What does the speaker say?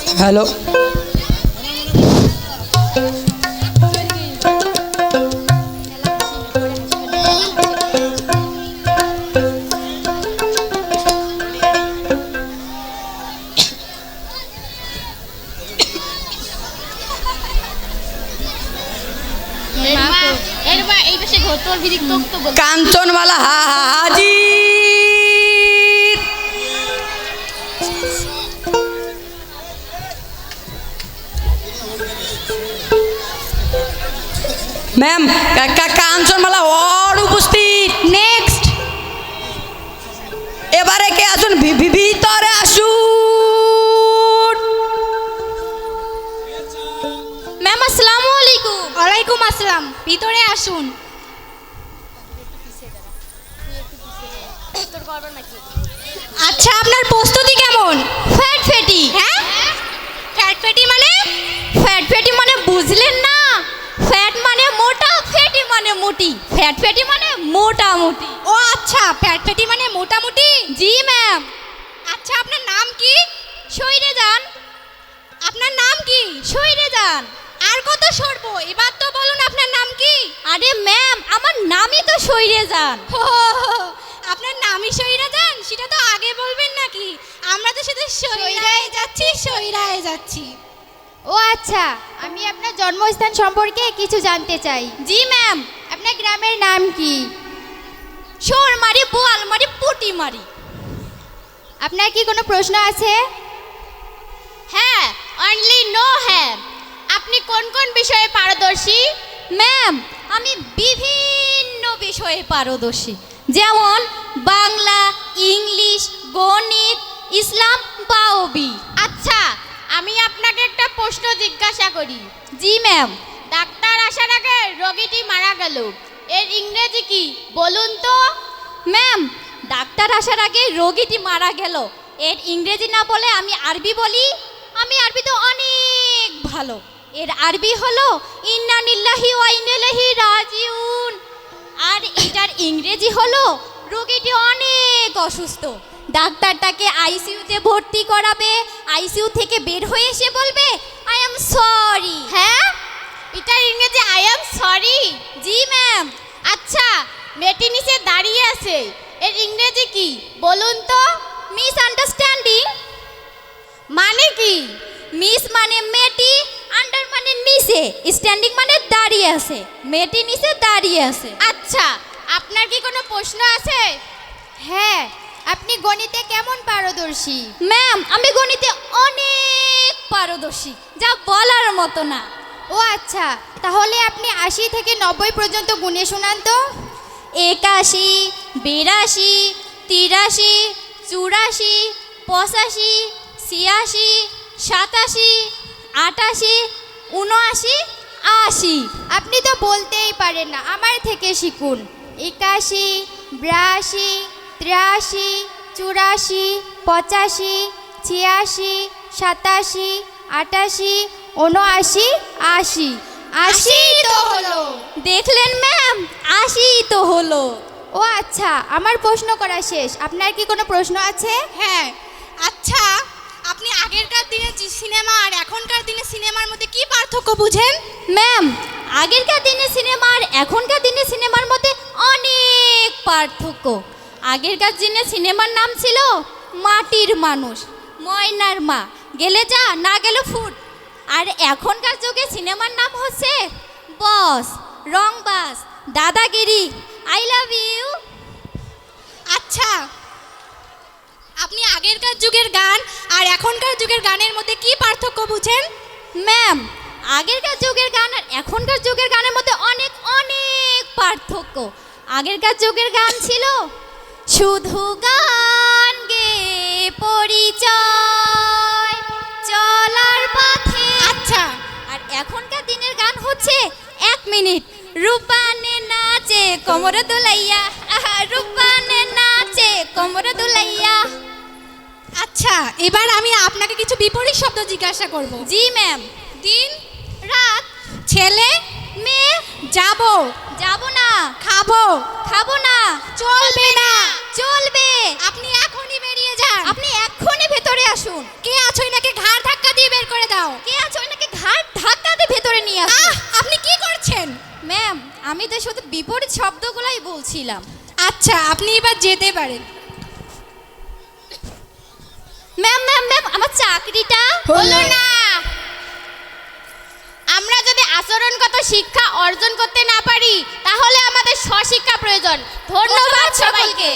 Hello, Kanchanmala হাজির। Ma'am, Kanchanmala ওর উপস্থিত। Next. এবারে কে আসুন, ভিতরে আসুন। ম্যাম আসসালামু আলাইকুম। ওয়ালাইকুম আসসালাম, ভিতরে আসুন। আচ্ছা, আপনার প্রস্তুতি কেমন? ফ্যাটফেটি। হ্যাঁ, ফ্যাটফেটি মানে? ফ্যাটফেটি মানে বুঝলেন না? ফ্যাট মানে মোটা, ফেটি মানে মোটি। ফ্যাটফেটি মানে মোটামুটি। ও আচ্ছা, ফ্যাটফেটি মানে মোটামুটি। জি ম্যাম। আচ্ছা, আপনার নাম কি? সইরে যান। আপনার নাম কি? সইরে যান। আর কত সরবো, এবার তো বলুন আপনার নাম কি? আরে ম্যাম, আমার নামই তো সইরে যান। আপনার নামই সইরা যান, সেটা তো আগে বলবেন নাকি? আমরা তো শুধু সইরায় যাচ্ছি, সইরায় যাচ্ছি। ও আচ্ছা, আমি আপনার জন্মস্থান সম্পর্কে কিছু জানতে চাই। জি ম্যাম। আপনার গ্রামের নাম কি? শোরমারি, বোয়ালমারি, পুটিমারি। আপনার কি কোনো প্রশ্ন আছে? হ্যাঁ, অনলি নো হ্যাঁ। আপনি কোন কোন বিষয়ে পারদর্শী? ম্যাম, আমি বিভিন্ন বিষয়ে পারদর্শী, যেমন বাংলা, ইংলিশ, গণিত, ইসলাম, বাওবি। আচ্ছা, আমি আপনাকে একটা প্রশ্ন জিজ্ঞাসা করি। জি ম্যাম। ডাক্তার আসার আগে রোগীটি মারা গেল, এর ইংরেজি কি বলুন তো? ম্যাম, ডাক্তার আসার আগে রোগীটি মারা গেল, এর ইংরেজি না বলে আমি আরবি বলি। আমি আরবি তো অনেক ভালো। এর আরবি হলো ইন্না লিল্লাহি ওয়া ইন্না ইলাইহি রাজিউন। আর এটার ইংরেজি হলো রোগীটি অনেক অসুস্থ, ডাক্তার তাকে আইসিইউতে ভর্তি করাবে, আইসিইউ থেকে বের হয়ে এসে বলবে আই এম সরি। হ্যাঁ, এটার ইংরেজি I am sorry. G ma'am. আচ্ছা, মেয়েটি নিচে দাঁড়িয়ে আছে, এর ইংরেজি কি বলুন তো? Miss understanding. মানে কি? মিস মানে মেয়েটি, আন্ডার মানে নিচে, স্ট্যান্ডিং মানে দাঁড়িয়ে আছে। মেয়েটি নিচে দাঁড়িয়ে আছে। আচ্ছা, আপনার কি কোনো প্রশ্ন আছে? হ্যাঁ, আপনি গণিতে কেমন পারদর্শী? ম্যাম, আমি গণিতে অনেক পারদর্শী, যা বলার মতো না। ও আচ্ছা, তাহলে আপনি 80 থেকে 90 পর্যন্ত গুণে শোনান তো। 81, 82, 83, 84, 85, 86, 87, 88, 79, 80। আপনি তো বলতেই পারেন না, আমার থেকে শিখুন। 81, 82, 83, 84, 85, 86, 87, 88, 79, 80। 80 তো হলো। দেখলেন ম্যাম, 80 তো হলো। ও আচ্ছা, আমার প্রশ্ন করা শেষ। আপনার কি কোনো প্রশ্ন আছে? হ্যাঁ। আচ্ছা, আপনি আগেরকার দিনের সিনেমা আর এখনকার দিনের সিনেমার মধ্যে কি পার্থক্য বুঝেন? ম্যাম, আগেরকার দিনের সিনেমা আর এখনকার দিনের সিনেমার মধ্যে অনেক পার্থক্য। আগেরকার দিনের সিনেমার নাম ছিল মাটির মানুষ, ময়নার মা, গেলে যা, না গেলে ফুট। আর এখনকার যুগে সিনেমার নাম হচ্ছে বস, রংবাজ, দাদাগিরি, আই লাভ ইউ। আচ্ছা, আপনি আগেরকার যুগের গান আর এখনকার যুগের গানের মধ্যে কি পার্থক্য বুঝেন? ম্যাম, আগেরকার যুগের গান আর এখনকার যুগের গানের মধ্যে অনেক অনেক পার্থক্য। আগেরকার যুগের গান ছিল শুধু গান গে পরিচয় চলার পথে। আচ্ছা, আর এখনকার দিনের গান হচ্ছে 1 মিনিট, রূপানে নাচে কোমরে দুলাইয়া, রূপানে নাচে কোমরে দুলাইয়া। আচ্ছা, এবার আমি আপনাকে কিছু বিপরীত শব্দ জিজ্ঞাসা করব। জি ম্যাম। দিন, রাত, ছেলে, মেয়ে, যাব, যাব না, খাবো, খাবো না, চলবে না, চলবে। আপনি এখনই বেরিয়ে যান। আপনি এক্ষুনি ভেতরে আসুন। কে আছো, এনাকে ঘাড় ধাক্কা দিয়ে বের নিয়ে আসো। আপনি কি করছেন? ম্যাম, আমি তো শুধু বিপরীত শব্দগুলোই বলছিলাম। আচ্ছা, আপনি এবার যেতে পারেন। ম্যাম ম্যাম ম্যাম, আমার চাকরিটা হলো না। আমরা যদি আচরণগত শিক্ষা অর্জন করতে না পারি তাহলে আমাদের স্বশিক্ষা প্রয়োজন। ধন্যবাদ সবাইকে।